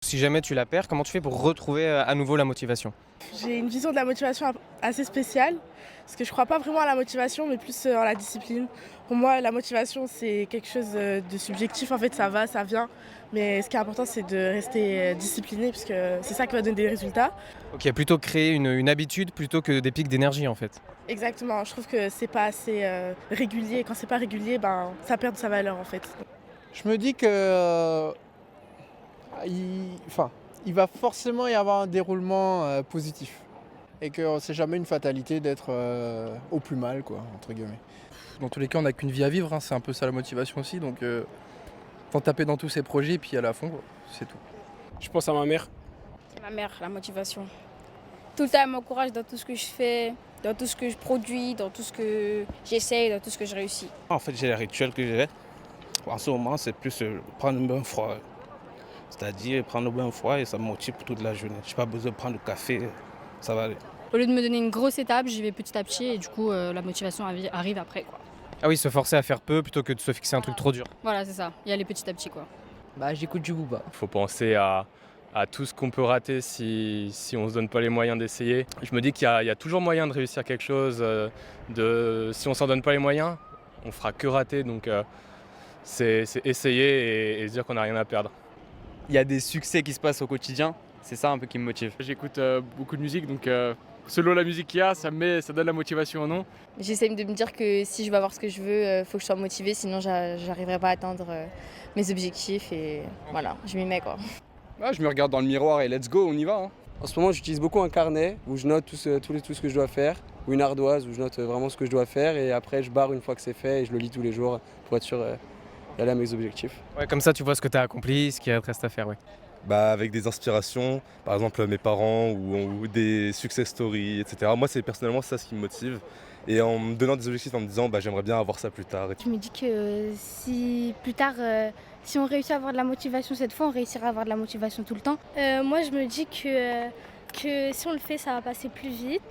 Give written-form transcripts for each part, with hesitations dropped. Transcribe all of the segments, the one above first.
si jamais tu la perds, comment tu fais pour retrouver à nouveau la motivation? J'ai une vision de la motivation assez spéciale, parce que je crois pas vraiment à la motivation, mais plus en la discipline. Pour moi, la motivation, c'est quelque chose de subjectif, en fait, ça va, ça vient. Mais ce qui est important, c'est de rester discipliné, parce que c'est ça qui va donner des résultats. Ok, plutôt créer une habitude plutôt que des pics d'énergie en fait. Exactement, je trouve que c'est pas assez régulier. Quand c'est pas régulier, ben, ça perd de sa valeur, en fait. Je me dis que il va forcément y avoir un déroulement positif. Et que c'est jamais une fatalité d'être au plus mal, quoi, entre guillemets. Dans tous les cas, on n'a qu'une vie à vivre, hein, c'est un peu ça la motivation aussi. Donc, faut taper dans tous ces projets et puis aller à fond, quoi. C'est tout. Je pense à ma mère. C'est ma mère, la motivation. Tout le temps, elle m'encourage dans tout ce que je fais, dans tout ce que je produis, dans tout ce que j'essaye, dans tout ce que je réussis. En fait, j'ai les rituels que j'ai. En ce moment, c'est plus prendre un bain froid. C'est-à-dire prendre un bain froid et ça me motive pour toute la journée. Je n'ai pas besoin de prendre le café, ça va aller. Au lieu de me donner une grosse étape, j'y vais petit à petit et du coup la motivation arrive après, quoi. Ah oui, se forcer à faire peu plutôt que de se fixer un truc trop dur. Voilà, c'est ça, y aller petit à petit, quoi. Bah, j'écoute du Booba. Il faut penser à tout ce qu'on peut rater si on ne se donne pas les moyens d'essayer. Je me dis qu'il y a toujours moyen de réussir quelque chose. Si on ne s'en donne pas les moyens, on fera que rater. Donc c'est essayer et se dire qu'on n'a rien à perdre. Il y a des succès qui se passent au quotidien, c'est ça un peu qui me motive. J'écoute beaucoup de musique, donc selon la musique qu'il y a, ça donne la motivation ou non. J'essaie de me dire que si je veux avoir ce que je veux, faut que je sois motivée, sinon j'arriverai pas à atteindre mes objectifs et voilà, je m'y mets, quoi. Ouais, je me regarde dans le miroir et let's go, on y va. Hein. En ce moment, j'utilise beaucoup un carnet où je note tout ce que je dois faire, ou une ardoise où je note vraiment ce que je dois faire et après je barre une fois que c'est fait et je le lis tous les jours pour être sûr d'aller à mes objectifs. Ouais, comme ça tu vois ce que tu as accompli, ce qu'il reste à faire, ouais. Bah, avec des inspirations, par exemple mes parents ou des success stories, etc. Moi, c'est personnellement ça ce qui me motive. Et en me donnant des objectifs, en me disant j'aimerais bien avoir ça plus tard. Je me dis que si plus tard, si on réussit à avoir de la motivation cette fois, on réussira à avoir de la motivation tout le temps. Moi, je me dis que si on le fait, ça va passer plus vite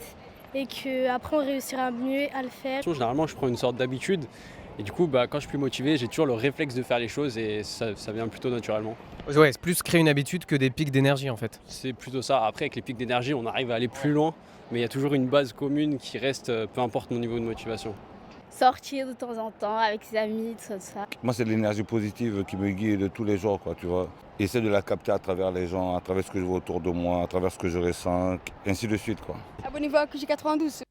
et qu'après, on réussira mieux à le faire. Généralement, je prends une sorte d'habitude. Et du coup, quand je suis plus motivé, j'ai toujours le réflexe de faire les choses et ça vient plutôt naturellement. Ouais, c'est plus créer une habitude que des pics d'énergie en fait. C'est plutôt ça. Après, avec les pics d'énergie, on arrive à aller plus loin, mais il y a toujours une base commune qui reste, peu importe mon niveau de motivation. Sortir de temps en temps avec ses amis, tout ça. Moi, c'est l'énergie positive qui me guide de tous les jours, quoi, tu vois. Essayer de la capter à travers les gens, à travers ce que je vois autour de moi, à travers ce que je ressens, ainsi de suite, quoi. Abonnez-vous à QG92.